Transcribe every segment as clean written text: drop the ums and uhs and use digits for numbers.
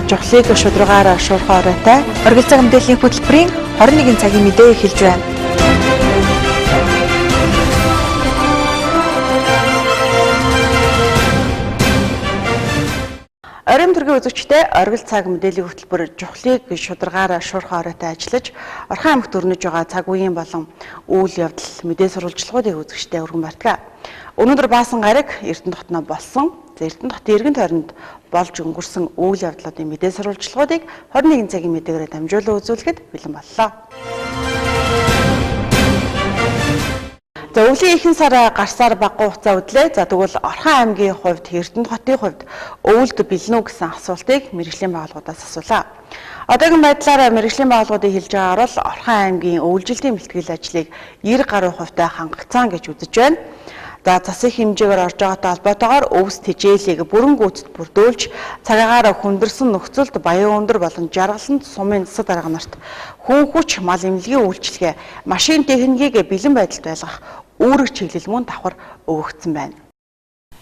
Жохлыг шударгаараа шуурхай оройтой оргил цаг мэдээллийн хөтөлбөрийн 21 цагийн мэдээ эхэлж байна. Оройн төргийн үзэгчтэй оргил цаг мэдээллийн хөтөлбөр жохлыг шударгаараа шуурхай оройтой ажиллаж Орхон аймагт өрнөж байгаа цаг үеийн болон үйл явдал мэдээ сурвалжлагуудыг үзэгчтэй өргөн бартгаа. Өнөөдөр Баасан гараг Эрдэнэ хотноо болсон Эрдэнэ хотын иргэн тойронд болж өнгөрсөн үйл явдлуудын мэдээ сурвалжлагуудыг 21 цагийн мэдээгээр дамжуулан үзүүлэхэд бэлэн боллоо. За өвлийн ихэнх сар гарсаар багагүй хугацаа үдлээ. За тэгвэл Орхон аймгийн хувьд Эрдэнэ хотын хувьд өвөлд бэлэн үү гэсэн асуултыг мэргэжлийн байгууллагуудаас асуулаа. Одоогийн байдлаар мэргэжлийн байгууллагуудын хэлж байгаагаар бол Орхон аймгийн өвөлжилтийн бэлтгэл ажлыг 90% хангацсан гэж үзэж байна. За засгийн хэмжээгээр орж байгаатай холбоотойгоор өвс тэжээлийг бүрэн гүйцэд бүрдүүлж цагаагаар хүндэрсэн нөхцөлд баян өндөр болон жаргаланд сумын засаг дарга нарт хүн хүч мал эмнэлгийн үйлчилгээ машин техникийг бэлэн байдалд байлгах үүрэг чиглэл мөн давхар өгөгдсөн байна.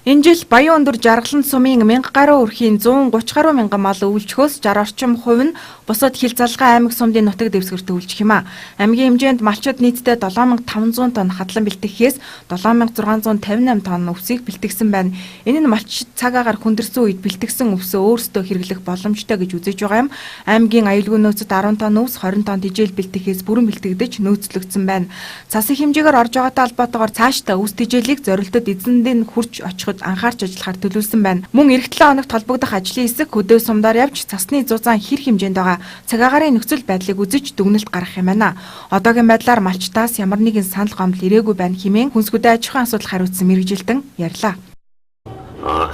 Энэ жил баян өндөр жаргаланд сумын 1000 гаруй өрхийн 130 гаруй мянган мал өвлжөхөөс 60 орчим хувь нь бусад хил залгай аймаг сумдын нутаг дэвсгэрт өвлжих юм а. Аймгийн хэмжээнд малчид нийтдээ 7500 тонн хадлан бэлтгэхээс 7658 тонн өвсийг бэлтгэсэн байна. Энэ нь малчид цагаагаар хүндэрсэн үед бэлтгэсэн өвсөө өөрсдөө хэрэглэх боломжтой гэж үзэж байгаа юм. Аймгийн аюулгүй нөөцөд 10 тонн өвс 20 тонн тэжээл бэлтгэхээс бүрэн бэлтгэгдэж нөөцлөгдсөн байна. Засгийн хэмжээгээр орж байгаатай холбоотойгоор цаашдаа өвс тэжээлийг зорилтод эзэндээ хурж очиход анхаарч ажиллахаар төлөвлөсөн байна. Мөн эх 7 хоногт холбогдох ажлын хэсэг хөдөө сумдаар явж цасны зузаан хэр хэмжээнд байгаа цагаагаарын нөхцөл байдлыг үзэж дүгнэлт гаргах юм байна. Одоогийн байдлаар малчтаас ямар нэгэн санал гомдол ирээгүй байна хэмээн хүнсгүдээ аж ахуйн асуудал хариуцсан мэргэжилтэн ярьлаа.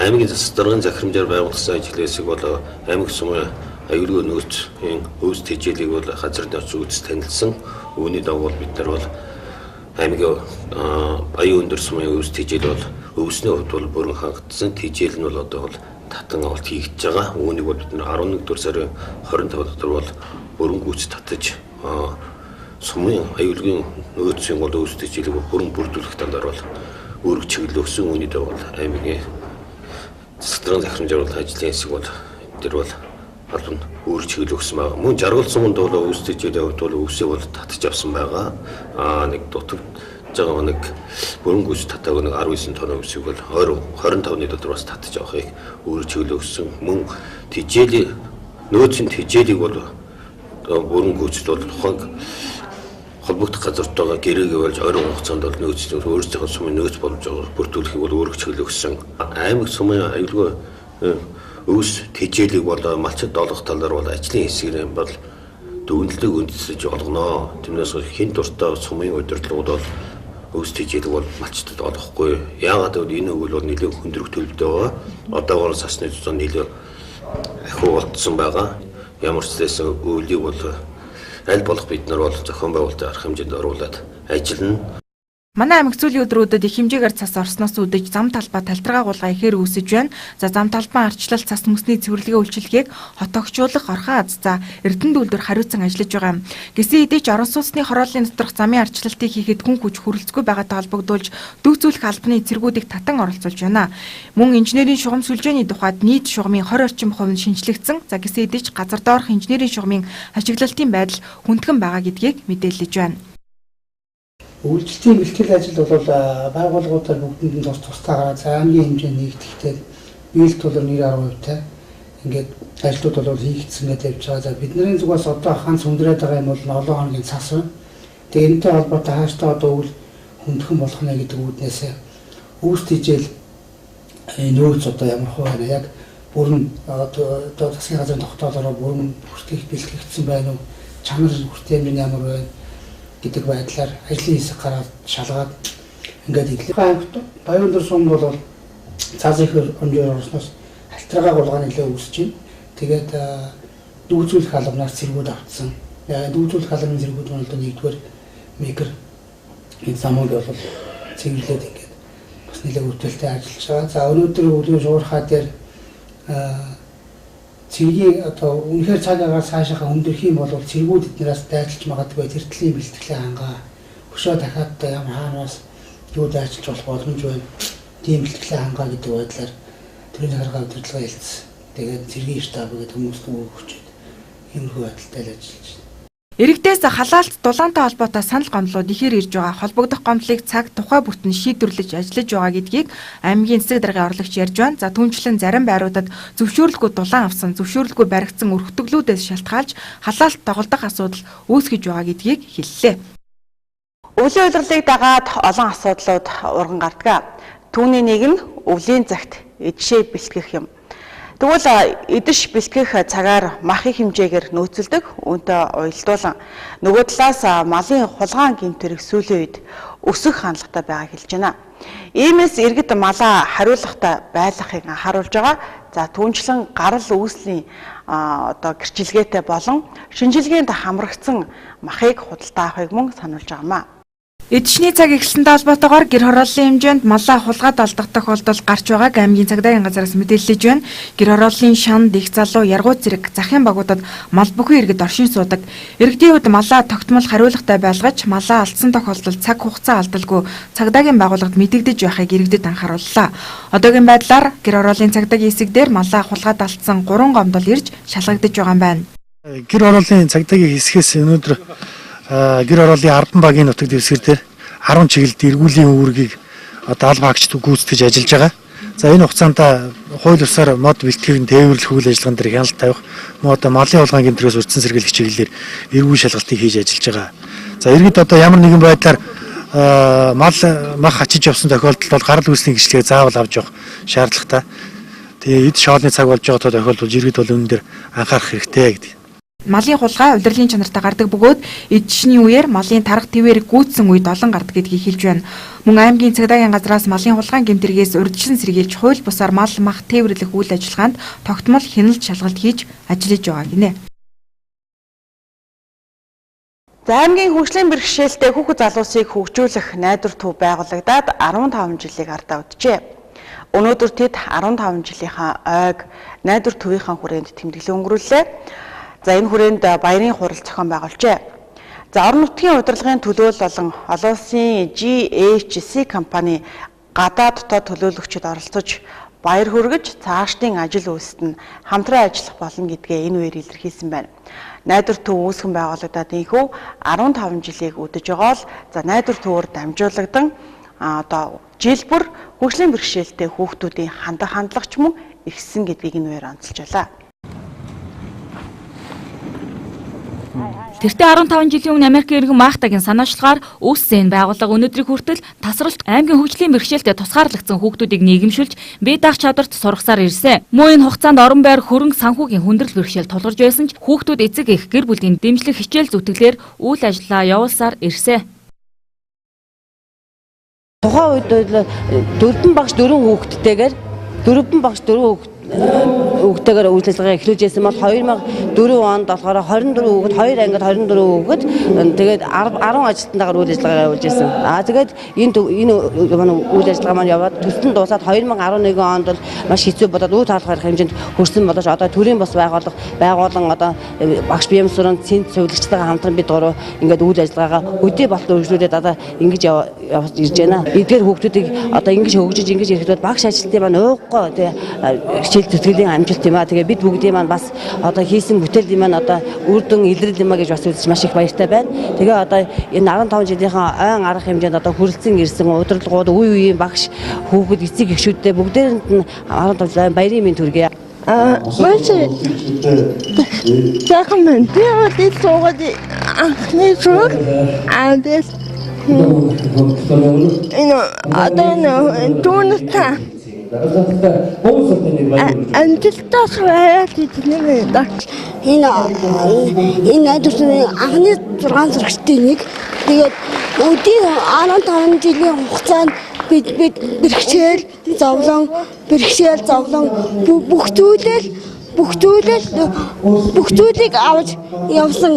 Аймгийн засаг даргын захирамжаар байгуулсан ажлын хэсэг бол аймаг сумын аюулгүй нөөцийн өвс тэжээлийг бол газар дэвш үзэж танилцсан. Үүний дагуу бид нар бол аймгийн баян өндөр сумын өвс тэжээл бол өвсний хувьд бол бүрэн хангагдсан. Тэжээл нь бол одоо бол татан авалт хийгдэж байгаа. Үүнийг бол бид нар 11 дугаар сарын 25 дотор бол бүрэн гүйц татаж сумын аюулгүй нөөцийн бол өвс тэжээлийг бүрэн бүрдүүлэх талаар бол үүрэг чиглэл өгсөн. Үүний дагуу аймгийн засаг даргын захирамжаар бол ажлын хэсэг бол тэр бол албан үүрэг чиглэл өгсөн байгаа. Мөн жаргал суманд бол өвс тэжээлийн хувьд бол өвсөө бол татаж авсан байгаа. Нэг дутагд байгаа нэг бүрэн гүйц татааг нэг 19 тонн өвсийг бол 25-ны дотор бас татаж авахыг өөрөөр чиглэл өгсөн. Мөн тэжээлийн нөөцийн тэжээлийг бол бүрэн гүйцэд бол тухайн холбогдох газарт байгаа гэрээгээ болж ойрон хугацаанд бол нөөц өөрсдийнхөө сумын нөөц болж байгаа бүрдүүлэхийг бол өөрөөр чиглэл өгсөн. Аймаг сумын аюулгүй өвс тэжээлийг бол малчид олгох талаар бол ажлын хэсгээр бол дүгнэлтийг үндэслэж олгоно. Тэрнээс хэн дуртай сумын удирдлагууд бол өвс тэжээлийг бол малчдад олохгүй. Яагаад гэвэл энэ үйл бол нэлээд хүндрэх төлөвтэй байгаа. Одоогоор сасны зузаан нэлээд ахиу болтсон байгаа. Ямар ч зүйлсэн үйлийг бол аль болох бид нар бол зохион байгуулалтын арга хэмжээнд оруулаад ажиллана. Манай аймаг сүүлийн өдрүүдэд их хэмжээгээр цас орсноос үүдэж зам талбай талтргаа гулгаа ихээр үүсэж байна. За зам талбайн арчлал цас мөсний цэвэрлэгээ үйлчилгээг хотогчуулах Орхон Аззаа Эрдэнэ дүүлдэр хариуцсан ажиллаж байгаа юм. Гэсэн хэдий ч орон сууцны хорооллын доторх замын арчлалтыг хийхэд хүн хүч хүрэлцгүй байгаатай холбогдуулж дүүцүүлэх албаны цэргүүдийг татан оролцуулж байна. Мөн инженерийн шугам сүлжээний тухайд нийт шугамын 20 орчим хувь нь шинжлэгдсэн. За гэсэн хэдий ч газар доорх инженерийн шугамын ашиглалтын байдал хүндхэн байгаа гэдгийг мэдээлж байна. Үйлчлэлийн бэлтгэл ажил бол байгууллагуудаар бүгдэнд нь тусдаа за аймгийн хэмжээнд нэгтгэхдээ биелэх тулаар 90%-тай ингээд ажлууд бол хийгдсэн гэдэг явж байгаа. За бидний зүгээс одоо ханц хүндрээд байгаа юм бол 7 хоногийн цас байна. Тэгээ энэтэй холбоотой хааштай одоо үйл хүндхэн болох нэ гэдэг үүднээс өвс тэжээл нөөц одоо ямар хуваар яг бүрэн одоо засгийн газрын тогтоолоор бүрэн хүртэх бэлтгэгдсэн байна уу? Чанар хүртээ хэмжээ ямар байна? Гэдэг байдлаар ажлын хэсэг гараад шалгаад ингээд идлээ. Аймагт баян өндөр сум бол цаас их хэмжээр орсноос альтрага гулгааны нөлөө үүсэж байна. Тэгээд дүүцүүлэх албанаар цэргүүд автсан. Дүүцүүлэх албаны цэргүүд нь бол нэгдүгээр микр энэ замыг бол цэвэрлээд ингээд бас нэлээд өвдөлтөй ажиллаж байгаа. За өнөөдөр өглөө шуурхаа дээр цэргийн одоо үнэхээр цагаагаар цаашаа хүндэрх юм бол цэргүүд эднээс дайрлж магадгүй тэр төлөлийн бэлтгэлээ хангаа өшөө дахиад ямар хаанаас юуд ажиллаж болох боломж байна. Тийм бэлтгэлээ хангаа гэдэг байдлаар төрийн захиргаа удирдлага хэлсэн. Тэгээд цэргийн штаб гэдэг хүмүүст өгчээд иймэрхүү байдалтай л ажиллаж байна. Иргэдээс халаалт дулаантай холбоотой санал гомдлууд ихээр ирж байгаа холбогдох гомдлыг цаг тухай бүтэн шийдвэрлэж ажиллаж байгаа гэдгийг аймгийн засаг даргын орлогч ярьж байна. За түүнчлэн зарим байруудад зөвшөөрлгүй дулаан авсан, зөвшөөрлгүй баригдсан өргөтгөлүүдээс шалтгаалж халаалт тоглох асуудал үүсгэж байгаа гэдгийг хэллээ. Өвлийн удирлыг дагаад олон асуудлууд урган гардаг. Түүний нэг нь өвлийн цагт эдшээ бэлтгэх юм. Тэгвэл эдэш бэлтгэх цагаар мах их хэмжээгээр нөөцөлдөг, үүнтэй уялдуулан нөгөө талаас малын хулгаан гэмтэрэг сүүлийн үед өсөх хандлагатай байгааг хэлж байна. Иймээс иргэд малаа хариулахтай байлгахыг анхааруулж байгаа. За түүнчлэн гарал үүслийн гэрчилгээтэй болон шинжилгээнд хамрагдсан махыг худалдаа авахыг мөн сануулж байгаамаа. Эдшний цаг эхэлсэнтэй холбоотойгоор гэр хорооллын хэмжээнд малаа хулгайд алдах тохиолдол гарч байгааг аймгийн цагдаагийн газраас мэдээлж байна. Гэр хорооллын шанд, их залуу, яргуу зэрэг захын багуудад мал бүхэн иргэд оршин суудаг. Иргэдийн хувьд малаа тогтмол хариулгатай байлгаж, малаа алдсан тохиолдолд цаг хугацаа алдалгүй цагдаагийн байгууллагад мэдэгдэж байхыг иргэдэд анхаарууллаа. Одоогийн байдлаар гэр хорооллын цагдаагийн хэсэг дээр малаа хулгайд алдсан 3 гомдол ирж шалгагдаж байгаа юм байна. Гэр хорооллын цагдаагийн хэсгээс өнөөдөр гэр хорооллын 10 багийн нутаг дэвсгэр дээр 10 чиглэлд эргүүлийн үүргийг аль багчд гүйцэтгэж ажиллаж байгаа. За энэ хугацаанд хууль ёсоор мод бэлтгэрийн тээвэрлэх үйл ажиллагаан дээр хяналт тавих, мод малын хулгаан гэмтрээс урьдчилан сэргийлэх чиглэлээр эргүү шалгалтыг хийж ажиллаж байгаа. За иргэд одоо ямар нэгэн байдлаар мах ачиж явсан тохиолдолд бол гарал үүслийн гэрчлэгээ заавал авч явах шаардлагатай. Тэгээ эд шоолны цаг болж байгаа тохиолдолд иргэд бол энэ дээр анхаарах хэрэгтэй гэдэг. Малын хулгай удирдлагын чанартай гардаг бөгөөд эдшний үеэр малын тарга твээр гүйцсэн үед олон гардаг гэдгийг хэлж байна. Мөн аймгийн цагдаагийн газраас малын хулгаан гэмтэргээс урьдчилан сэргийлж хууль бусаар мал мах тээвэрлэх үйл ажиллагаанд тогтмол хяналт шалгалт хийж ажиллаж байгаа гинэ. За аймгийн хөгжлийн бэрхшээлтэй хүүхэд залуусыг хөгжүүлэх найдвар төв байгуулагдаад 15 жилийг ардаа үджээ. Өнөөдөр тэд 15 жилийнхаа ойг найдвар төвийнхаа хүрээнд тэмдэглэн өнгөрүүллээ. За энэ хүрээнд баярын хурал зохион байгуулжээ. За орон нутгийн удирдлагын төлөөлөл болон олон улсын GHC компани гадаад дотоод төлөөлөгчид оролцож баяр хүргэж цаашдын ажил үйлсэд нь хамтран ажиллах болно гэдгээ энэ үеэр илэрхийлсэн байна. Найдвар төв үүсгэн байгуулагдаад инхүү 15 жилийг үдэж байгаа л за найдвар төвөөр дамжуулагдсан одоо жил бүр хөгжлийн бэрхшээлтэй хүүхдүүдийн хандлагч мөн ихссэн гэдгийг энэ үеэр онцолж байлаа. Тэртээ 15 жилийн өмнө Америк иргэн Махтагийн санаачлагаар үүссэн байгууллага өнөөдрийг хүртэл тасралт аймгийн хөгжлийн бэрхшээлтэй тусгаарлагдсан хүүхдүүдийг нийгэмшүүлж бие даах чадварт сургасаар ирсэн. Мөн энэ хугацаанд орон байр хөрөнгө санхүүгийн хүндрэл бэрхшээл тулгарч байсан ч хүүхдүүд эцэг эх гэр бүлийн дэмжлэг хичээл зүтгэлээр үйл ажиллагаа явуулсаар ирсэн. Тухайн үед 4 багш 4 хүүхэдтэйгээр 4 багш 4 хүүхдтэйгээр үйл ажиллагаа эхлүүлж байсан бол 2004 онд болохоор 24 хүүхэд 2 ангид 24 хүүхэд тэгээд 10 ажилтнаагаар үйл ажиллагаа явуулж байсан. Тэгээд энэ үйл ажиллагаа маань яваад төсөлд дуусаад 2011 онд бол маш хэцүү болоод үйл хаалгах хэмжээнд хүрсэн болооч одоо төрийн бас байгуулан одоо багш биемсрын цэнт сувилагчтайгаа хамтран бид гурав ингээд үйл ажиллагаагаа өдөө болтон өргөжлүүлээд одоо ингэж явж ирж байна. Эдгээр хүүхдүүдийг одоо ингэж хөгжиж ингэж ирэхэд багш ажилтны маань ууггүй тэгээ тэтгэлийн амжилт юм аа. Тэгээ бид бүгдийн маань бас одоо хийсэн бүтээлийн маань одоо үр дүн илрэл юм а гэж бас үзэж маш их баяртай байна. Тэгээ одоо энэ 15 жилийнхаа ойн арга хэмжээнд одоо хүрэлцэн ирсэн удирдлагууд үе үеийн багш хүүхэд эцэг эхчүүдтэй бүгдээрэнд нь 15 жилийн баярын мэнд хүргэе. Маш сайхан байна. Би одоо суугаад анхны шууд андес түүнтэй амжилттай сураад идэх нэг энэ найдварын анхны 6 зэрэгтэй нэг тэгээд өдөө 15 жилийн хугацаанд бид бэрхшээл зовлон бүх зүйлийг авч явсан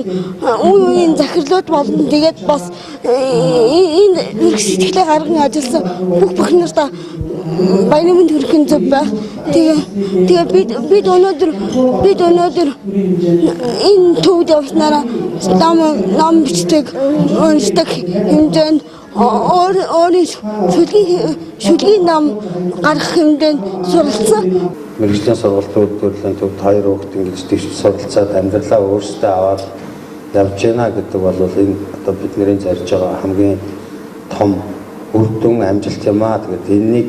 үеийн захирлууд болно. Тэгээд бас энэ сэтгэлээ гарган ажилласан бүх нартай баярын мэнд хүрэхин зөв байх. Тэгээ бид өнөөдөр энэ төвд явснараа ном бичдэг, уншдаг хэмжээнд өөрийн шүлгийн нам гаргах хэмжээнд суралцсан. Мэргэжлийн сургалтууд төрлийн төвд 2 хүүхэд ингэж дэвш суралцаад амьдралаа өөрсдөө аваад явж гинэ гэдэг бол энэ одоо бидний зарж байгаа хамгийн том үр дүн амжилт юм аа. Тэгээд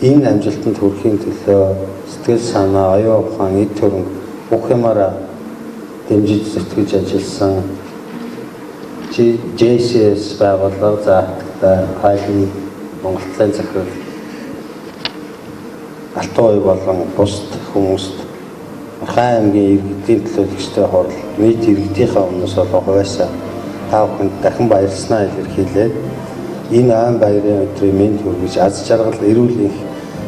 энэ амжилтанд хүрэхийн төлөө сэтгэл санаа, оюун ухаан, эд хөрөнгө бүх юмараа дэмжиж зүтгэж ажилласан JCS байгууллага заахтай хайлын Монголын захирал Алтан ой болон бусд хүмүүст Орхон аймгийн иргэдийн төлөөлөгчтэй хурал нийт иргэдийнхээ өмнөөс болон хувьяасаа та бүхэнд дахин баярлснаа илэрхийлээд энэ айн баярын өдрийн мэнд хүргэж аз жаргал эрүүл их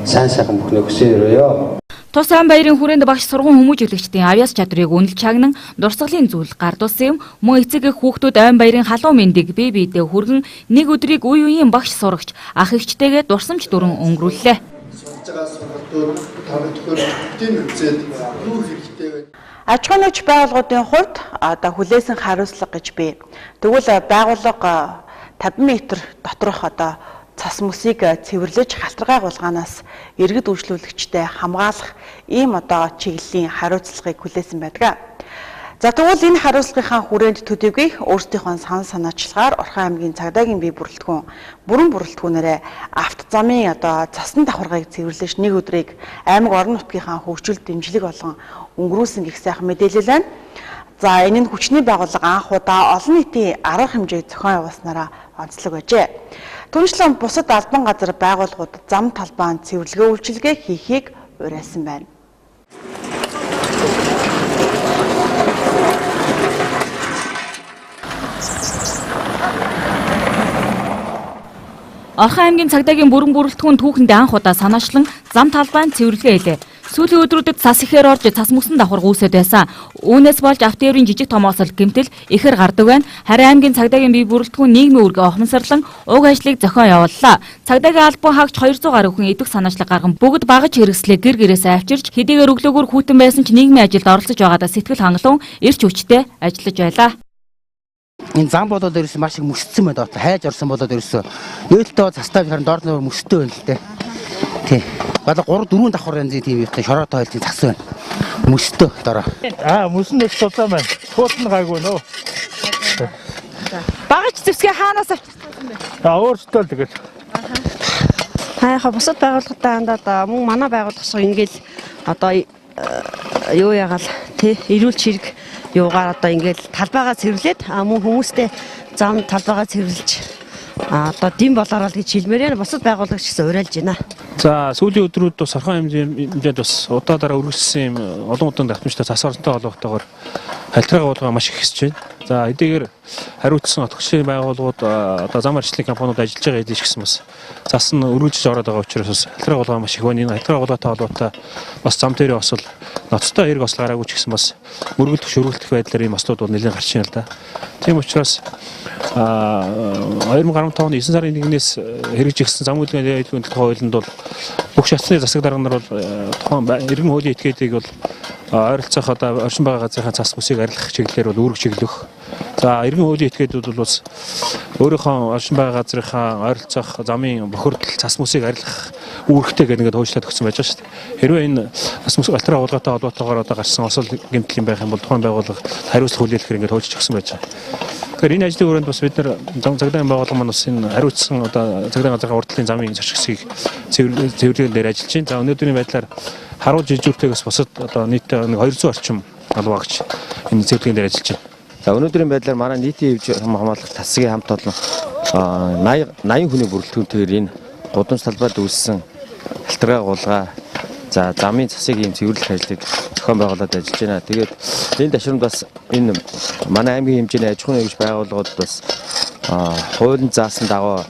сайн сайхан бүхнээ хүсье өрөөё. Тус айн баярын хүрээнд багш сургууль хүмүүжүүлэгчдийн авьяас чадрыг үнэлж чагнан дурсгалын зүйл гардуулсан юм. Мөн эцэг эх хүүхдүүд айн баярын халуун мэндийг бие биедээ хүргэн нэг өдрийг үе үеийн багш сурагч ах эгчтэйгээ дурсамж дүрэн өнгөрүүллээ. Сурж байгаа сургалтууд төвийн үзээд юу хэрэгтэй вэ? Аж ахуйн нэгж байгууллагуудын хувьд одоо хүлээсэн хариуцлага гэж бий. Тэгвэл байгууллага 50 м доторх одоо цас мөсийг цэвэрлэж халтаргаа гулгаанаас иргэд үйлчлүүлэгчтэй хамгаалах ийм одоо чиглэлийн хариуцлагыг хүлээсэн байдаг. За тэгвэл энэ хариуцлагынхаа хүрээнд төдийгүй өөрсдийнхөө санаачлагаар Орхон аймгийн Цагдаагийн бие бүрэлдэхүүн бүрэн бүрэлдэхүүнээрээ авто замын одоо цасны давхаргыг цэвэрлэж нэг өдрийг аймаг орон нутгийнхаа хөгжил дэмжлэг болгон өнгөрүүлсэн гэх сайхан мэдээлэл байна. За энэ нь хүчний байгууллага анх удаа олон нийтийн арга хэмжээг зохион явуулснараа онцлог байжээ. Түүнчлэн бусад албан газар байгууллагууд зам талбайн цэвэрлэгээ үйлчилгээ хийхийг уриалсан байна. Орхон аймгийн Цагдаагийн бүрэн бүрэлдэхүүн түүхэнд анх удаа санаачлан зам талбайн цэвэрлэгээ хийлээ. Сүүлийн өдрүүдэд цас ихээр орж цас мөсөн давхар үүсэт байсан. Үүнээс болж автоёрын жижиг томоосол гэмтэл ихэр гардаг байна. Харин аймгийн Цагдаагийн бие бүрэлдэхүүн нийгмийн үүрэг ухамсарлан уг ажлыг зохион явууллаа. Цагдаагийн албан хаагч 200 гаруй хүн идэх санаачлаг гарган бүгд багаж хэрэгслээ гэр гэрээсээ авчирч хэдийгээр өглөөгөр хүйтэн байсан ч нийгмийн ажилд оролцож байгаадаа сэтгэл хангалуун эрч хүчтэй ажиллаж байлаа. Энэ зам болоод ерөөс маш их мөсцсөн байна доо. Хайж орсон болоод ерөөс нээлттэй цастай харин доор нь мөстэй байна л дээ. Тий. Бала 3-4 давхар янзын тийм ихтэй шороотой хайлтын цас байна. Мөстэй дороо. Мөс нь цуцаа байна. Туутна гайгүй нөө. Багаж зэвсгээ хаанаас авчихсан бэ? Өөртөө л тэгэл. Хаяха бусад байгууллагатай хандаад мөн манай байгууллага шиг ингээл одоо юу ягаал тий эрүүлч хэрэг юугаар одоо ингээл талбайгаа цэвэрлээд мөн хүмүүстэй зам талбайгаа цэвэрлж одоо дэм болоороо л гэж хэлмээр бусад байгууллагч гэсэн уриалж байна. За сүүлийн өдрүүд бас Орхон хэмжээнд бас удаа дараа үргэлжлсэн олон удаа давтамжтай цас оронтой холбоотойгоор халтраа болгоо маш их хэсэж байна. За эдгээр хариуцсан отгочлын байгууллагууд одоо зам арчлалын компаниуд ажиллаж байгаа эдэж гисэн бас цас нь өргөжж ороод байгаа учраас бас халтраа болгоо маш их байна. Энэ халтраа болгоотой холбоотой бас зам дээр бас л ноцтой хэрэг осол гараагүй ч гэсэн бас мөргөлдөх шөргөлдөх байдлаар ийм асуудал бол нэлээд гарч байна л да. Тийм учраас 2015 оны 9 сарын 1-ээс хэрэгжигдсэн зам үйлдвэрийн хуулинд бол бүх шатны засаг дарга нар бол тухайн иргэн хуулийн этгээдийг бол ойролцоох одоо орчин байгаа газрын цас бүсийг арилгах чиглэлээр бол үүрэг чиглэх. За иргэн хуулийн этгээдүүд бол бас өөрийнхөө орчин байгаа газрынхаа ойролцоох замын бохирдол цас бүсийг арилгах үүрэгтэй гэдэг ингээд хуучлаад өгсөн байж байгаа шүү дээ. Хэрвээ энэ цас бүс алтраа уулгаатай холбоотойгоор одоо гарсан осол гэмтэл юм байх юм бол тухайн байгууллага хариуцлага хүлээлгэхээр ингээд хуульч өгсөн байж байгаа. Тэгэхээр энэ ажлын өрөөнд бас бид нар Цагдаагийн байгууллага маань бас энэ хариуцсан одоо Цагдаагийн газрын урдлын замын зочгсыг цэвэрлэгээр дээр ажиллаж байна. За өнөөдрийн байдлаар харуул жижигүүртэйгээс босод одоо нийтдээ 200 орчим албаагч энэ цэвэрлэгээр дээр ажиллаж байна. За өнөөдрийн байдлаар манай нийтийн хэвж хамгаалах тасгийн хамт олон 80 хүний бүрэлдэхүүнтэйгээр энэ гудамж талбайд үүссэн халтраа гулгаа за замын цасыг ийм цэвэрлэх ажлыг зохион байгуулад ажиллаж байна. Тэгээд энэ ташрамд бас энэ манай аймгийн хэмжээний аж ахуйн нэгж байгууллагууд бас хуулийн заасан дагуу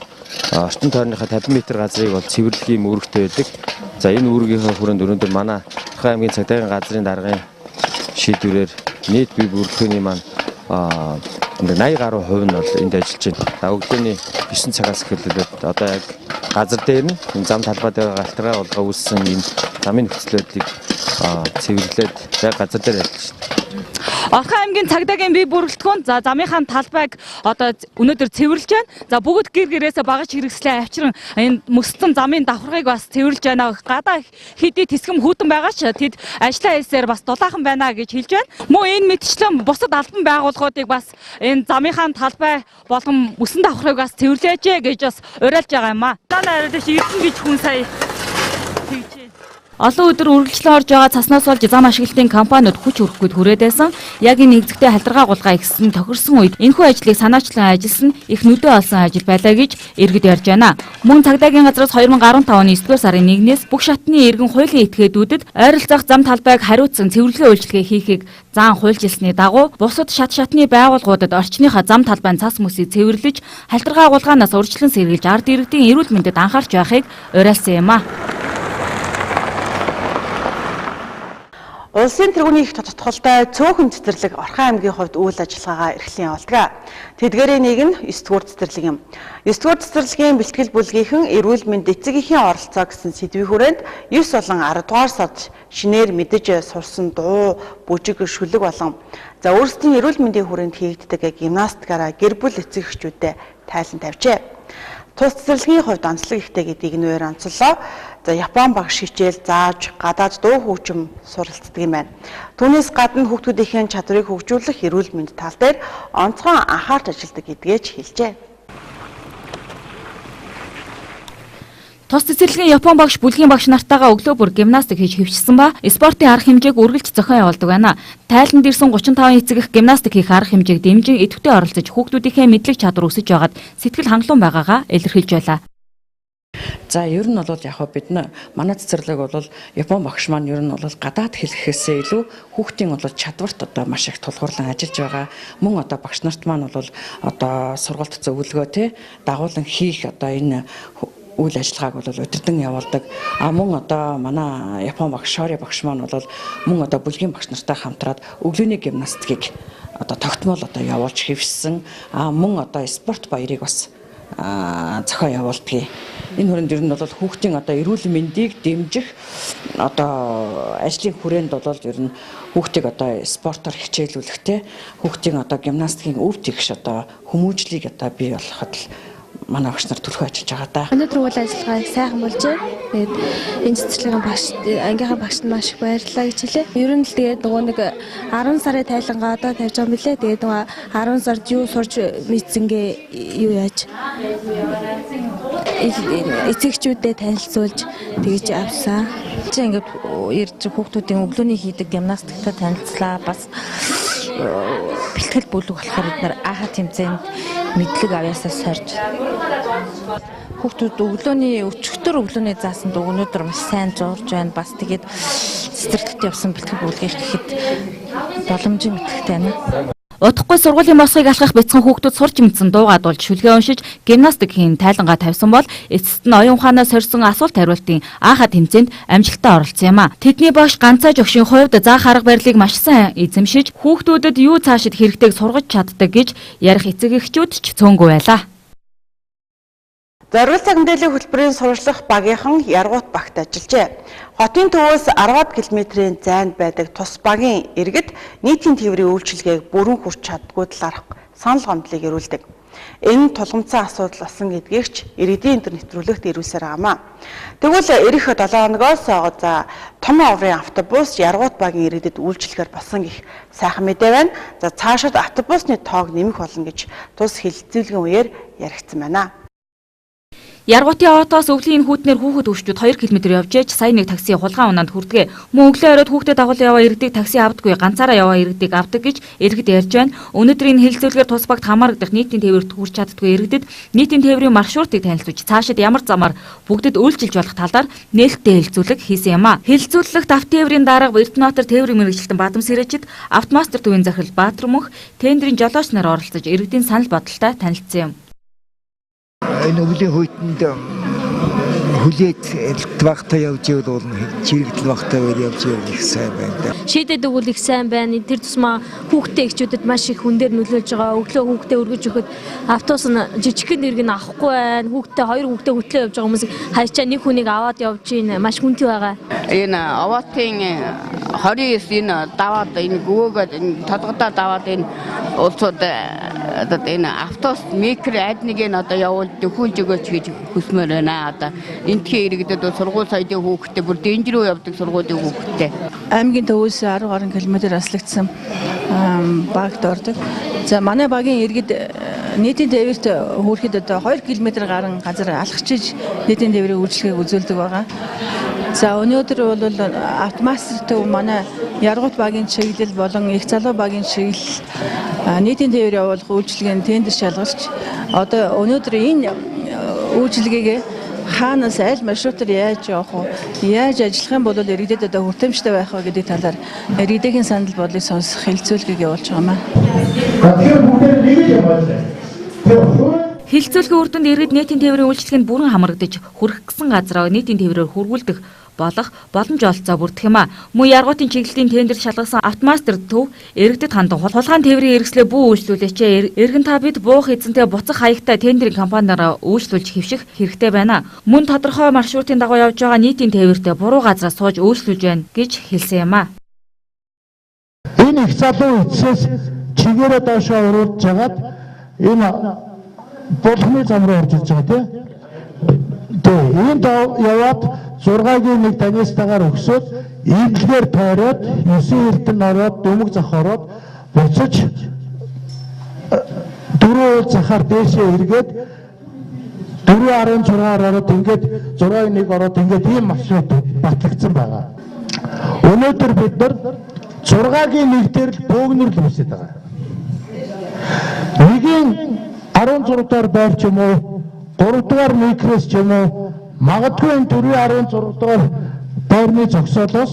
орчин тойрныхаа 50 м газрыг бол цэвэрлэхийн үүрэгтэй байдаг. За энэ үүргийнхээ хүрээнд өнөөдөр манай Орхон аймгийн Цагдаагийн газрын даргын шийдвэрээр нийт бие бүрэлдэхүүний маань 80 гаруй хувь нь бол энд ажиллаж байна. За өглөөний 9 цагаас эхэлээд одоо яг газар дээр нь энэ зам талбай дээр галтаргаа болгоо үүссэн энэ замын нөхцлүүдийг цэвэрлээд яг газар дээр ажиллаж байна. Орхон аймгийн цагдаагийн бие бүрэлдэхүүн за замынхаа талбайг одоо өнөөдөр цэвэрлж байна. За бүгд гэр гэрээсээ багаж хэрэгслээ авчран энэ мөстөн замын давхаргыг бас цэвэрлж байна. Гадаа хэдий тэсгэм хүүтэн байгаа ч тэд ажлаа хийсээр бас дулаахан байна гэж хэлж байна. Мөн энэ мэтчлэн бусад албан байгууллагуудыг бас энэ замынхаа талбай болгон мөсөн давхаргыг бас цэвэрлээч гэж бас уриалж байгаа юм а. Танаа арилж Эрдэнэ гэж хүн сая тэгж олон өдөр үргэлжлэн орж байгаа цаснаас болж зам ашиглалтын компаниуд хүч өрөхгүй хүрээд байсан. Яг энэ нэгдэгтэй халдваргаа гулгаа ихсэн тохирсон үед энэхүү ажлыг санаачлан ажилласан их нүдэ олсон ажил байлаа гэж иргэд ярьж байна. Мөн цагдаагийн газраас 2015 оны 9-р сарын 1-ээс бүх шатны иргэн хуулийн этгээдүүдэд ойролцоох зам талбайг хариуцсан цэвэрлэгээ үйлчилгээ хийхийг заан хуульчилсны дагуу бусад шатны байгууллагуудад орчныхаа зам талбайн цас мөсийг цэвэрлэж халдваргаа гулгаанаас урьдчилан сэргийлж ард иргэдийн эрүүл мэндэд анхаарч байхыг уриалсан юм а. Улсын тэргүүний их тодтолтой цөөхөн цэцэрлэг Орхон аймгийн хувьд үйл ажиллагаагаа эрхлэн явуулдаг. Тэдгээрийн нэг нь 9-р цэцэрлэг юм. 9-р цэцэрлэгийн бэлтгэл бүлгийнхэн эрүүл мэнд эцэг эхийн оролцоо гэсэн сэдвийн хүрээнд 9 болон 10-р сард шинээр мэдэж сурсан дуу, бүжиг, шүлэг болон за өөрсдийн эрүүл мэндийн хүрээнд хийгддэг гимнастикаараа гэр бүл эцэг эхчүүдэд тайлан тавьжээ. Тус цэцэрлэгийн хувьд онцлог ихтэй гэдгийг нээр онцлоо. За Япон багш хичээл зааж гадаад дуу хөгжим суралцдаг юм байна. Түүнээс гадна хүүхдүүдийн чадварыг хөгжүүлэх эрүүл мэнд тал дээр онцгой анхаарч ажилладаг гэдгээ ч хэлжээ. Тус цэцэрлэгийн Япон багш бүлгийн багш нартайгаа өглөө бүр гимнастик хийж хөвчсөн ба спортын арга хэмжээг үргэлж зохион явуулдаг байна. Тайланд ирсэн 35 эцэг их гимнастик хийх арга хэмжээг дэмжин идэвхтэй оролцож хүүхдүүдийнхээ мэдлэг чадвар өсөж байгаад сэтгэл хангалуун байгаагаа илэрхийлж байлаа. За ер нь бол яг бид манай цэцэрлэг бол Япон багш маань ер нь бол гадаад хэлэхээсээ илүү хүүхдийн бол чадварт одоо маш их тулгуурлан ажиллаж байгаа. Мөн одоо багш нарт маань бол одоо сургалт зөвлөгөө те дагуулan хийх одоо энэ үйл ажиллагааг бол удирдан явуулдаг. Мөн одоо манай Япон багш Шори багш маань бол мөн одоо бүлгийн багш нартай хамтраад өглөөний гимнастикийг одоо тогтмол одоо явуулж хэвшсэн. Мөн одоо спорт баярыг бас зохион явуулдаг. Энэ хүрээнд ер нь бол хүүхдийн одоо эрүүл мэндийг дэмжих одоо ажлын хүрээнд бол ер нь хүүхдийг одоо спортоор хичээлүүлэхтэй хүүхдийн одоо гимнастикийн өв тэгш одоо хүмүүжлийг одоо бий болгоход манай багш нар төлхөө ажиллаж байгаа да. Өнөөдөр үйл ажиллагаа сайхан болжээ. Тэгээд энэ цэцэрлэгийн багш ангийнхаа багшд маш их баярлалаа гэж хэлээ. Ер нь л тэгээд нөгөө нэг 10 сарын тайлангаа одоо тавьж байгаа юм билээ. Тэгээд нөгөө 10 сард юу сурч мэдсэнгээ юу яаж эцэгчүүдэд танилцуулж тэгж авсан. Чи ингээд ирж хүүхдүүдийн өглөөний хийдэг гимнастиктай танилцлаа. Бас бэлтгэл бүлэг болохоор эдгээр ааха тэмцээнд мэдлэг авьяасаа сорж хүүхдүүд өчигдөр өглөөний заасан дуу өнөөдөр маш сайн зурж байна. Бас тэгээд цэцэрлэгт явсан бэлтгэл бүлгийг гэхэд боломжийн мэдлэгтэй байна. Удахгүй сургуулийн босгыг алхах бяцхан хүүхдүүд сурч мэдсэн дуугаа дуулж шүлгээ уншиж гимнастик хийн тайлангаа тавьсан бол эцэст нь оюун ухаанаас сорьсон асуулт хариултын ааха тэмцээнд амжилттай оролцсон юм а. Тэдний багш ганцаа жогшийн хувьд заах арга барилыг маш сайн эзэмшиж хүүхдүүдэд юу цаашид хэрэгтэйг сургаж чаддаг гэж ярих эцэг эхчүүд ч цөөнгүй байлаа. Зориул цагмдээлийн хөтөлбөрийн сурчлах багийнхан Яргуут багт ажиллажээ. Хотын төвөөс 10 км-ийн зайд байдаг тус багийн иргэд нийтийн тээврийн үйлчилгээг бүрэн хүрч чаддгүй талаарх санал гомдлыг ирүүлдэг. Энэ тулгымцсан асуудал болсон гэдгийг ч иргэдийн интернет нэвтрүүлэгт ирүүлсээр байгаамаа. Тэгвэл эх 7 хоногоос за том аврын автобус Яргуут багийн иргэдэд үйлчилгээр болсон гэх сайхан мэдээ байна. За цаашид автобусны тоог нэмэх болно гэж тус хэлэлцүүлгийн үеэр яригдсан байна. Яргуутын оотоос өвлийн хүүтнэр хүүхэд өвчтүүд 2 км явжээч сая нэг такси хулгайн унаанд хүрдэгэ. Мөн өглөө оройд хүүхдэд дагуул яваа иргэдийг такси авдаггүй ганцаараа яваа иргэдийг авдаг гэж иргэд ярьж байна. Өнөөдрийн хэлэлцүүлгээр тус багт хамаарагдах нийтийн тээврт хүрч чаддгүй иргэдэд нийтийн тээврийн маршрутыг танилцуулж цаашид ямар замаар бүгдэд үйлчилж болох талаар нээлттэй хэлэлцүүлэг хийсэн юм а. Хэлэлцүүлэгт автотээврийн дарга Эрдэнэтбаатар тээврийн мэргэжилтэн Бадам Сэрэжид автомастер төвийн захирал Баатармөнх тендерийн жолооч нар оролцож иргэдийн санал бодолтой танилцсан юм. Энэ өвлийн хүйтэнд хүлээд багтаа явж ивэл чирэгдэл багтаа явж ивэл их сайн байна. Шийдэд өгвөл их сайн байна. Тэр тусмаа хүүхдээ эхчүүдэд маш их хүн дээр нөлөөлж байгаа. Өглөө хүүхдээ өргөж өгөхөд автобус нь жижигхэн нэрг нь авахгүй байна. Хүүхдээ 2 хүүхдээ хөтлөө явж байгаа хүмүүс хайчаа нэг хүнийг аваад явж гин маш хүнтэй байгаа. Энэ аваатын 29 энэ даваад энэ гүгөөд энэ толгодоо даваад энэ улсууд одоо энэ автобус микро адныг нь одоо явуул дөхүүлж өгөөч гэж хүсмээр байна. Одоо энтхийн иргэдэд сургууль соёлын хүүхдтэй бүр дэнж рүү явдаг сургуулийн хүүхдтэй. Аймгийн төвөөс 10 гаруй километр аслагдсан багт ордог. За манай багийн иргэд нийтийн тээвэрт хүрэхэд одоо 2 км гарan газар алхачиж нийтийн тээврийн үйлчлэгийг үзүүлдэг байгаа. За өнөөдөр бол автомастер төв манай Яргуут багийн чиглэл болон Их залуу багийн чиглэл нийтийн тээвэр явуулах үйлчлэгийн тендер шалгалж одоо өнөөдөр энэ үйлчлэгийг хаанаас аль маршрутаар яаж явах вэ? Яаж ажиллах юм бол иргэдэд одоо хүртээмжтэй байх вэ гэдэг талаар иргэдийн санал бодлыг сонсох хэлэлцүүлгийг явуулж байгаа маа. Хэлэлцүүлгийн үр дүнд иргэд нийтийн тээврийн үйлчлэгэнд бүрэн хамрагдаж хүрэх гэсэн газраа нийтийн тээврээр хүргүүлдэг болох боломж олцоо бүрдэх юм а. Мөн Яргуутын чиглэлийн тендер шалгасан автомастер төв иргэдэд хандан хулгайн тээврийн хэрэгслээ бүү үйлчлүүлээч. Эргэн та бид буух эзэнтэй буцах хаягтай тендерийн компаниараа үйлчлүүлж хэвших хэрэгтэй байна. Мөн тодорхой маршрутын дагуу явж байгаа нийтийн тээвэртэй буруу газраас сууж үйлчлүүлж байна гэж хэлсэн юм а. Энэ их залуу эцэс чигээрээ доошоо уруулж жагаад энэ болгоны зам руу орж ирж байгаа тийм. Энд яваад 6-гийн 1 танистагаар өгсөд ийдлгээр тойроод 9 эрдэнэ ороод дөмөг зах ороод буцаж 4 захаар дээшээ эргээд 4.16-аар ороод ингээд 6-1 ороод ингээд ийм маршрут батлагдсан байгаа. Өнөөдөр бид нар 6-гийн 1 дээр л бөөгнөр л үсэт байгаа. Нэгийн 16 дахь байр ч юм уу 3 дугаар микрос ч юм уу магадгүй энэ 4.16 дахь байрны зогсоолоос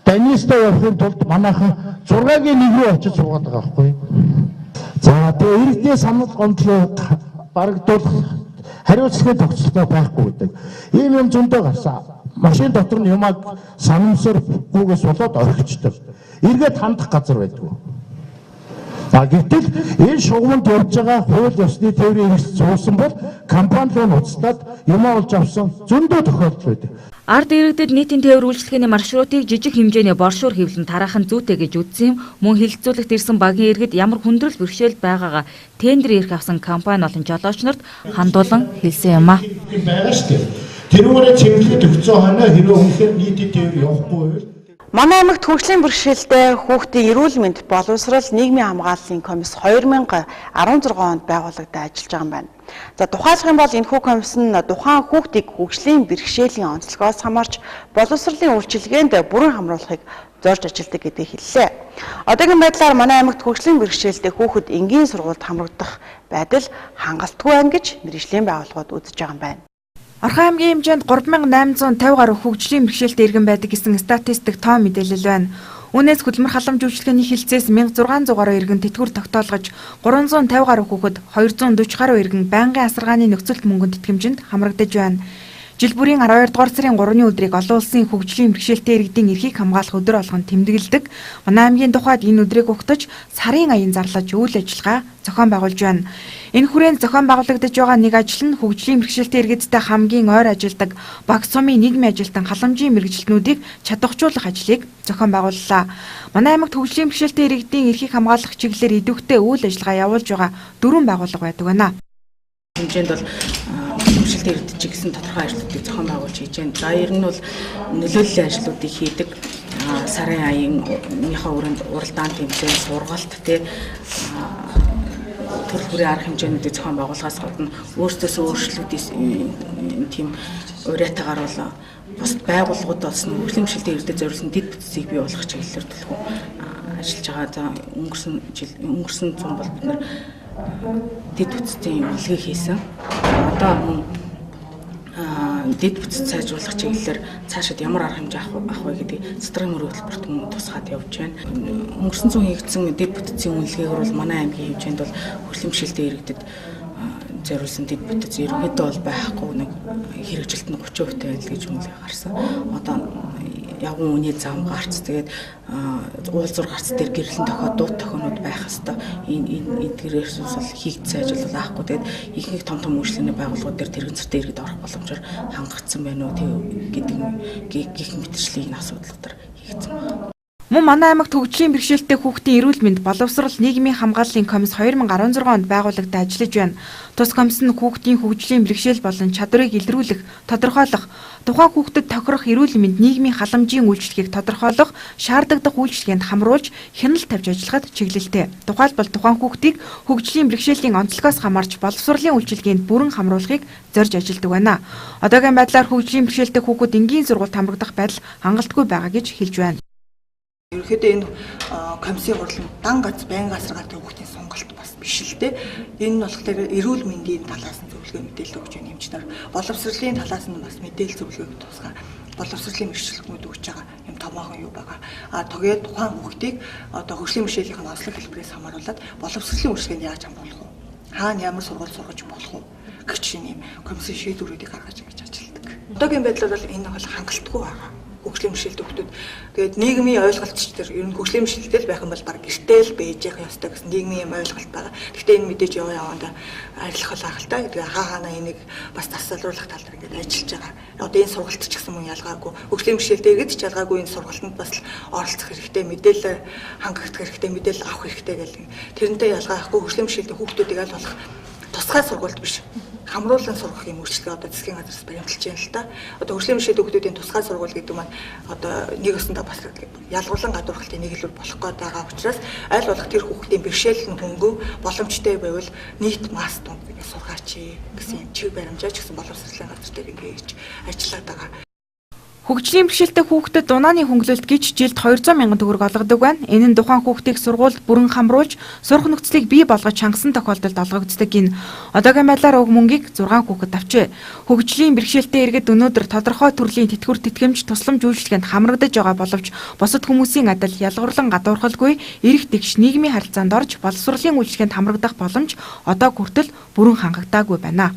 Данистаа явахын тулд манайхан 6-гийн 1 рүү очиж суугаад байгаа байхгүй. За тэгээ иргэдийн санал гомдлоо барагдуулах хариуцлагын тогтцолтой байхгүй гэдэг. Ийм юм зөндөө гарсан. Машин дотор нь юмаг санамсар гүгээс болоод орхичдаг. Эргээд хандах газар байдгүй. Гэтэл энэ шугамд явж байгаа хууль ёсны тээврийн хэрэгсэл зуусан бол компани руу нуцтаад юм олж авсан зөндөө тохиолдол байдаг. Ард иргэдэд нийтийн тээвэр үйлчлэгээний маршрутыг жижиг хэмжээний боршуур хэвлэн тараах нь зүйтэй гэж үзсэн юм. Мөн хэлэлцүүлэгт ирсэн багийн иргэд ямар хүндрэл бэрхшээл байгаагаа тендер ирэх авсан компани болон жолооч нарт хандуулан хэлсэн юм а. Тэрүүгээр чиглэлд өгцөө ханаа хэрэг үнэхээр нийтийн тээвэр явахгүй байвал манай аймагт хөгжлийн бэрхшээлтэй хүүхдийн эрүүл мэнд боловсрол нийгмийн хамгааллын комисс 2016 онд байгуулагдаад ажиллаж байгаа юм байна. За тухайлах юм бол энэхүү комисс нь тухайн хүүхдийг хөгжлийн бэрхшээлийн онцлогоос хамаарч боловсролын үйлчилгээнд бүрэн хамруулахыг зорж ажилладаг гэдгийг хэллээ. Одоогийн байдлаар манай аймагт хөгжлийн бэрхшээлтэй хүүхэд энгийн сургуульд хамрагдах байдал хангалтгүй байна гэж мэргэжлийн байгууллагууд үзэж байгаа юм байна. Орхон аймгийн хэмжээнд 3850 гаруй хөгжлийн бэрхшээлтэй иргэн байдаг гэсэн статистик тоо мэдээлэл байна. Үүнээс хөдөлмөр халамж үйлчилгээний хилцээс 1600 гаруй иргэн тэтгэвэр тогтоолгож 350 гаруй хүүхэд 240 гаруй иргэн байнгын асаргааны нөхцөлт мөнгөнд тэтгэмжинд хамрагдаж байна. Жил бүрийн 12 дугаар сарын 3-ны өдрийг олон улсын хөгжлийн бэрхшээлтэй иргэдийн эрхийг хамгаалах өдөр болгон тэмдэглэдэг. Манай аймгийн тухайд энэ өдрийг угтаж сарын аян зарлаж үйл ажиллагаа зохион байгуулж байна. Энэ хүрээнд зохион байгуулагдаж байгаа нэг ажил нь хөгжлийн бэрхшээлтэй иргэдтэй хамгийн ойр ажилдаг багц сумын нийгмийн ажилтан халамжийн мэргэжилтнүүдийг чадварчуулах ажлыг зохион байгууллаа. Манай аймагт хөгжлийн бэрхшээлтэй иргэдийн эрхийг хамгаалах чиглэлээр идэвхтэй үйл ажиллагаа явуулж байгаа 4 байгууллага байдаг байна. Хэмжээнд бол хөгжөлтэй иргэд чиглэсэн тодорхой ажлуудыг зохион байгуулж хийж байна. За ер нь бол нөлөөллийн ажлуудыг хийдэг. Сарын аяныхаа өрөөнд уралдаан тэмцээн, сургалт төрөл бүрийн арга хэмжээнүүдийг зохион байгуулахаас гадна өөрсдөөсөө өөрчлөлтүүдийн тийм уриатаагаар бол бусад байгууллагууд болсон хөгжлийн бэрхшээлтэй иргэдэд зориулсан дэд бүтцийг бий болгох чиглэлээр төлөв ажиллаж байгаа. За өнгөрсөн зам бол бид нэр дэд бүтцийн үлгийг хийсэн. Одоо мөн дэд бүтц сайжруулах чиглэлээр цаашид ямар арга хэмжээ авах вэ гэдгийг стратеги мөр хөтөлбөрт тусгаад явж байна. Өнгөрсөн зуун хийгдсэн дэд бүтцийн үнэлгээгээр бол манай аймгийн хэмжээнд бол хөгжлийн бэрхшээлтэй иргэдэд зориулсан дэд бүтц ерөнхийдөө бол байхгүй нэг хэрэгжилт нь 30% байдал гэж үнэлгээ гарсан. Одоо явган үний зам гарц тэгээд уулзуур гарц дээр гэрлэн тохиод дуут тохионууд байх хэвээр энэ эдгээрээс бол хийгдсэн ажил бол аахгүй. Тэгээд ихэнх том үйлчлэгээний байгууллагууд дээр тэрэгцэртэй иргэд орох боломжоор хангагдсан байна уу гэдэг гих мэтчлэгийн асуудал дээр хийгдсэн байна. Мөн манай аймагт хөгжлийн бэрхшээлтэй хүүхдийн эрүүл мэнд боловсрол нийгмийн хамгааллын комисс 2016 онд байгуулагдаад ажиллаж байна. Тус комисс нь хүүхдийн хөгжлийн бэрхшээл болон чадварыг илрүүлэх, тодорхойлох, тухайн хүүхдэд тохирох эрүүл мэнд нийгмийн халамжийн үйлчлэгийг тодорхойлох, шаардлагатай үйлчлэгэнд хамруулж хяналт тавьж ажиллахад чиглэлтэй. Тухайлбал тухайн хүүхдийг хөгжлийн бэрхшээлийн онцлогоос хамаарч боловсролын үйлчлэгэнд бүрэн хамруулахыг зорж ажилладаг байна. Одоогийн байдлаар хөгжлийн бэрхшээлтэй хүүхэд энгийн сургуульд хамрагдах байдал хангалтгүй байгаа гэж хэлж байна. Ерөнхийдөө энэ комиссийн хурлын дан гац байнгын асаргаалтай хүүхдийн сонголт бас биш л дээ. Энэ нь болохоор эрүүл мэндийн талаас нь зөвлөгөө мэдээлэл өгч байгаа эмчнэр, боловсролын талаас нь бас мэдээлэл зөвлөгөө тусгай боловсролын мэргэжилтнүүд өгч байгаа юм томоохон юу байгаа. Тэгээд тухайн хүүхдийг одоо хөгжлийн бэрхшээлийн онцлог хэлбэрээс хамааруулаад боловсролын үйлчлэгэнд яаж хамруулах вэ? Хаана ямар сургууль сургаж болох вэ? Гэх чинь юм комиссийн шийдвэрүүдийг гаргаж ингэж ажилладаг. Одоогийн байдлаар бол энэ бол хангалтгүй байгаа. Хөгжлийн бэрхшээлтэй хүүхдүүд тэгээд нийгмийн ойлголтч төр ер нь хөгжлийн бэрхшээлтэй байх юм бол баг гэртэл байж явах ёстой гэсэн нийгмийн ойлголт байгаа. Гэхдээ энэ мэдээж яваанда арилах хаалтай. Тэгээд хаана энийг бас тасалруулах тал дээр ингээд ажиллаж байгаа. Одоо энэ сургалт ч гэсэн мөн ялгаагүй. Хөгжлийн бэрхшээлтэй иргэд ч ялгаагүй энэ сургалтанд бас оролцох хэрэгтэй, мэдээлэл хангагдах хэрэгтэй, мэдээлэл авах хэрэгтэй гэх юм. Тэрнтэй ялгаахгүй хөгжлийн бэрхшээлтэй хүүхдүүдийг аль болох тусгай сургуульд биш хамруулан сургах юм үйлчлэгээ одоо засгийн газраас баримталж байна л та. Одоо хөгжлийн бэрхшээлтэй хүүхдүүдийн тусгай сургууль гэдэг маань одоо нэг өсөндөө бас ялгуулан гадуурхалтын нэг хэлбэр болох гээд байгаа учраас аль болох тэр хүүхдийн бэрхшээл нь хөнгөө боломжтой байвал нийт масс дунд сургаач гэсэн чиг баримжаач гэсэн боловсролын газар дээр ингэж ажиллаад байгаа. Хөгжлийн бэрхшээлтэй хүүхдэд дунааны хөнгөлөлт гэж жилд 200 мянган төгрөг олгодог байна. Энэ нь тухайн хүүхдийг сургуульд бүрэн хамруулж, сурах нөхцөлийг бий болгож чангасан тохиолдолд олгогддог гин. Одоогийн байдлаар уг мөнгийг 6 хүүхэд авчээ. Хөгжлийн бэрхшээлтэй иргэд өнөөдөр тодорхой төрлийн тэтгэвэр тэтгэмж тусламж үйлчлэгэнд хамрагдаж байгаа боловч бусад хүмүүсийн адил ялгуурлан гадуурхалгүй эрх тэгш нийгмийн харилцаанд орж боловсролын үйлчлэгэнд хамрагдах боломж одоо хүртэл бүрэн хангагдаагүй байна.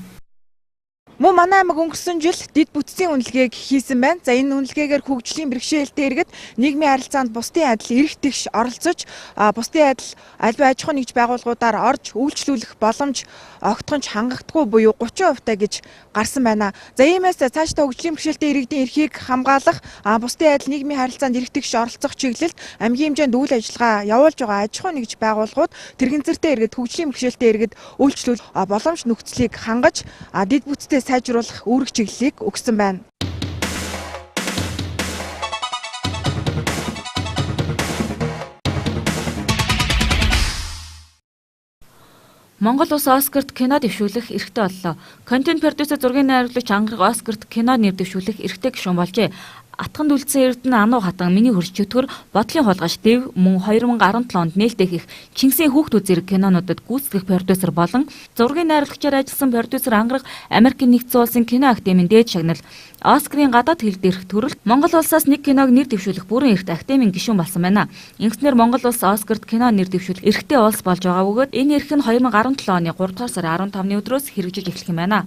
Мөн манай аймаг өнгөрсөн жил дэд бүтцийн үнэлгээг хийсэн байна. За энэ үнэлгээгээр хөгжлийн бэрхшээлтэй иргэд нийгмийн харилцаанд бусдын адил эрх тэгш оролцож, бусдын адил альва аж ахуйн нэгж байгууллагуудаар орж үйлчлүүлэх боломж огтхонч хангагдахгүй буюу 30% таа гэж гарсан байна. За иймээс цаашдаа хөгжлийн бэрхшээлтэй иргэдийн эрхийг хамгаалах, бусдын адил нийгмийн харилцаанд эрх тэгш оролцох чиглэлд амьгийн хэмжээнд үйл ажиллагаа явуулж байгаа аж ахуйн нэгж байгууллагууд тэрэгэн зэртэй иргэд хөгжлийн бэрхшээлтэй иргэд үйлчлүүлэх боломж нөхцөлийг хангаж дэд бүтцтэй сайжруулах үүрэг чиглэлийг өгсөн байна. Монгол улс Оскарт кино дэвшүүлэх эрхтэй боллоо. Контент продюсер зургийн найруулагч Ангараг Оскарт кино нэр дэвшүүлэх эрхтэй гишүүн болжээ. Атганд үлдсэн Эрдэнэ Ануу хатан миний хөрч чөтгөр бодлын хулгайч Дэв мөн 2017 онд нээлттэй их Чингисийн хүүхдүүд зэрэг кинонуудад гүйцэтгэх продюсер болон зургийн найруулагчаар ажилласан продюсер Ангараг Америкийн нэгдсэн улсын кино академийн дээд шагнал Оскарын гадаад хэл дээрх төрөлд Монгол улсаас нэг киног нэр дэвшүүлэх бүрэн эрхт академийн гишүүн болсон байна. Ингэснээр Монгол улс Оскарт кино нэр дэвшүүлэх эрхтэй улс болж байгаа бөгөөд энэ эрх нь 2017 оны 3 дугаар сарын 15-ны өдрөөс хэрэгжиж эхлэх юм байна.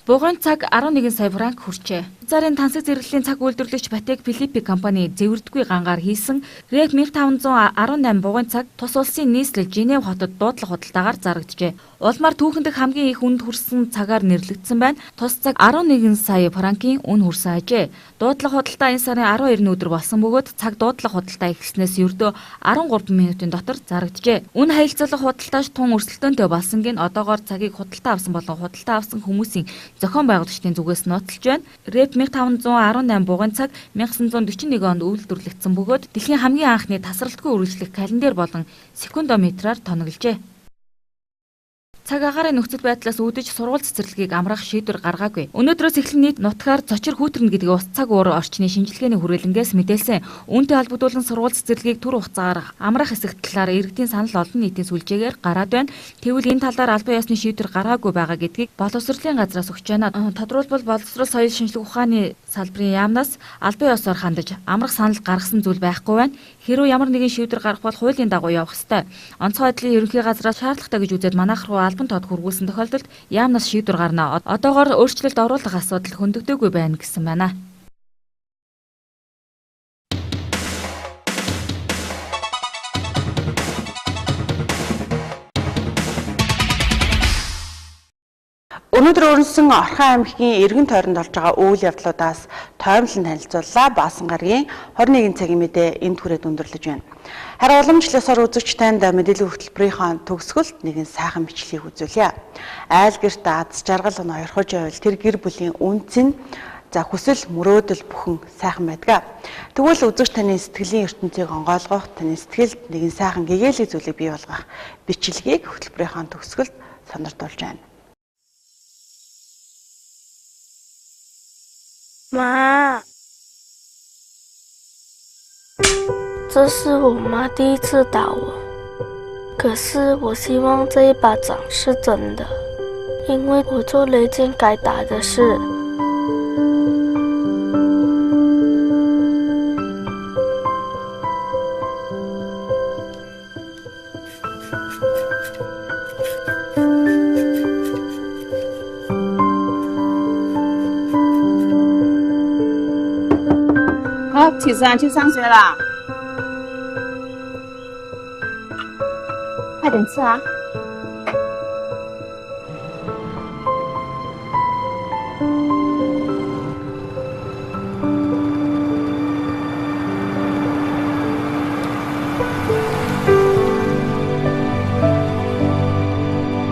Бугын цаг 11 сая франк хүрчээ. Зарын тансаг зэрэглэлийн цаг үйлдвэрлэгч Патек Филиппи компани зэвэрдгүй гангаар хийсэн REC 1518 бугын цаг тус улсын нийслэл Женев хотод дуудлага худалдаагаар зарагджээ. Улмаар түүхэндх хамгийн их үнд хүрсэн цагаар нэрлэгдсэн байна. Тус цаг 11 сая франкын үн хүрсэн ажээ. Дуудлага худалдаа энэ сарын 12-ны өдөр болсон бөгөөд цаг дуудлага худалдаа эхэлснээс ердөө 13 минутын дотор зарагджээ. Үн хаялцлах худалдаач тун өрсөлдөөнтэй болсон гин одоогоор цагийг худалдаа авсан болон худалдаа авсан хүмүүсийн зохион байгуулагчдын зүгээс нотолж байна. REC 1518 бугын цаг 1941 онд үйлдвэрлэгдсэн бөгөөд дэлхийн хамгийн анхны тасралтгүй үргэлжлэх календар болон секундометраар тоногложээ. Цаг агаарын нөхцөл байдлаас үүдэж сургууль цэцэрлэгийг амраах шийдвэр гаргаагүй. Өнөөдрөөс эхлэн нийт нутгаар зочир хүүтэрнэ гэдэг ус цаг уур орчны шинжилгээний хүрээлэнгээс мэдээлсэн. Үүнтэй холбогдуулан сургууль цэцэрлэгийг түр хугацаагаар амраах хэсэг талаар иргэдийн санал олон нийтийн сүлжээгээр гараад байна. Тэгвэл энэ талаар албан ёсны шийдвэр гаргаагүй байгаа гэдгийг боловсролын газраас өгч байна. Тодорхойлбол боловсрол соёл шинжилгээ ухааны салбарын яамнаас албан ёсоор хандаж амрах санал гаргасан зүйл байхгүй байна. Хэрвээ ямар нэгэн шийдвэр гаргах бол хуулийн дагуу явах ёстой. Онцгой байдлын ерөнхий газраас шаардлагатай гэж үзээд манайх руу албан тод хүргүүлсэн тохиолдолд яамнаас шийдвэр гарна. Одоогоор өөрчлөлт оруулах асуудал хөндөгдөөгүй байна гэсэн байна. Өнөөдөр өрнсөн Орхон аймгийн Иргэн тойронд болж байгаа үйл явдлуудаас тоомлон танилцууллаа. Баасан гарагийн 21 цагийн мэдээ энд хүрээд өндөрлөж байна. Харин уламжлалсаар үзэгч танд мэдээллийн хөтөлбөрийн төгсгөлд нэгэн сайхан бичлэгийг үзүүлье. Айл гэрт аз жаргал ноёрхож байвал тэр гэр бүлийн үнц нь хүсэл мөрөөдөл бүхэн сайхан байдаг. Тэгвэл үзэгч таны сэтгэлийн ертөнцийг онгойлгох, таны сэтгэлд нэгэн сайхан гэгээлэг зүйлийг бий болгох бичлэгийг хөтөлбөрийн төгсгөлд санардуулж байна. 妈，这是我妈第一次打我，可是我希望这一巴掌是真的，因为我做了一件该打的事。起床去上学了，快点吃啊！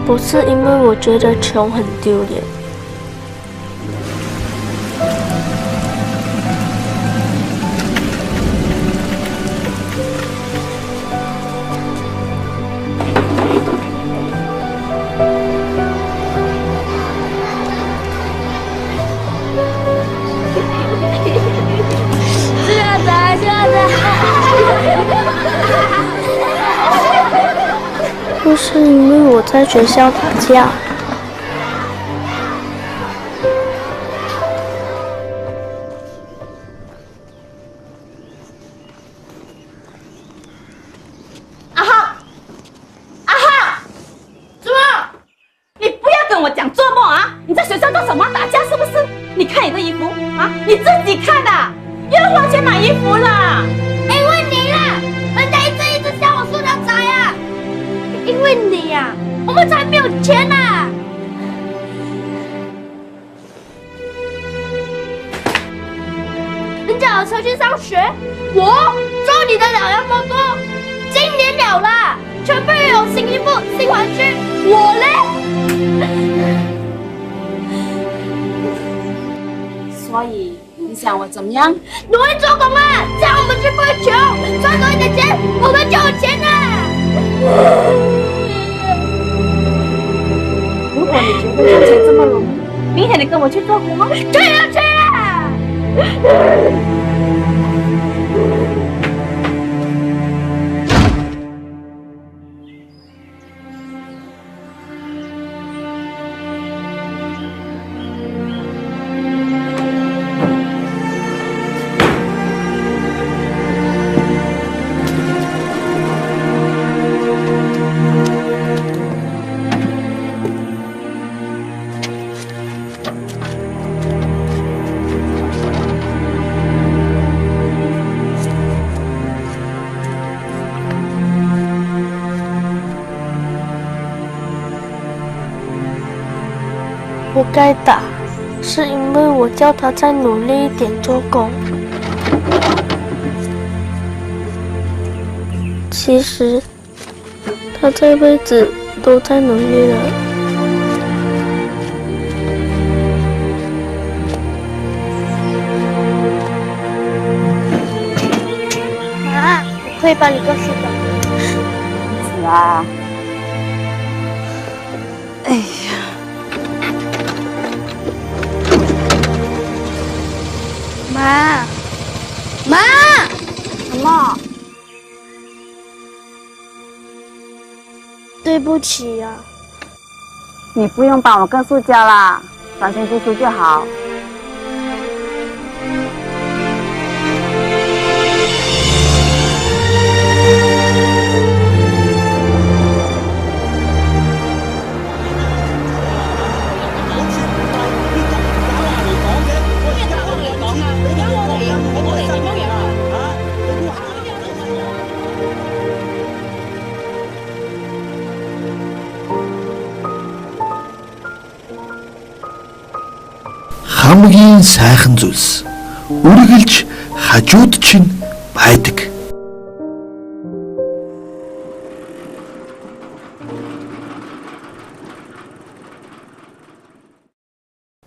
不是因为我觉得穷很丢脸。 不是因为我在学校打架。阿浩，阿浩，怎么？你不要跟我讲做梦啊！你在学校做什么？打架是不是？你看你的衣服啊，你自己看的，又花钱买衣服了。因为你啦，人家一直笑我塑料仔啊。 因为你呀、我们才没有钱呐、人家有车去上学，我坐你的了那么多，今年了啦，全部又有新衣服、新玩具，我嘞？所以你想我怎么样？努力做工啊，这样我们就不会穷，赚多一点钱，我们就有钱了。 如果你觉得赚钱这么容易，明天你跟我去做工吗？去啊去啊！我该打，是因为我叫他再努力一点做工。其实，他这辈子都在努力了。妈，我可以把你告诉的。是啊。哎呀。 妈，妈，什么？对不起呀、你不用帮我跟塑胶啦，专心读书就好。хамгийн сайхан зүйлс. Үргэлж хажууд чинь байдаг.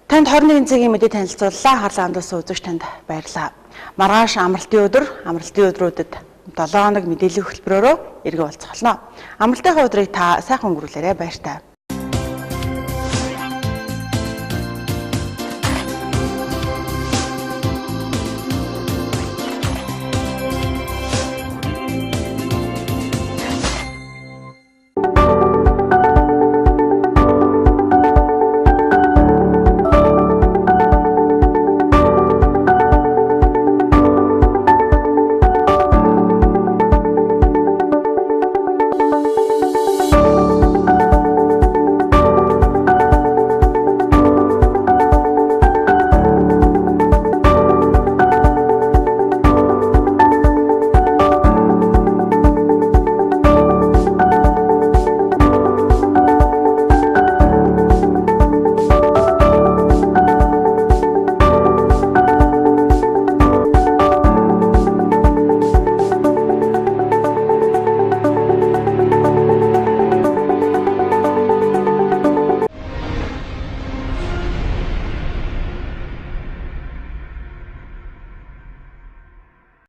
Танд 21 цагийн мэдээ танилцууллаа. Харлаа хамтдаа үзэгч танд баярлалаа. Маргааш амралтын өдрүүдэд 7 хоног мэдээллийн хөтөлбөрөөрөө эргэн уулзах болно. Амралтынхаа өдрийг та сайхан өнгөрүүлээрэй. Баяр таа.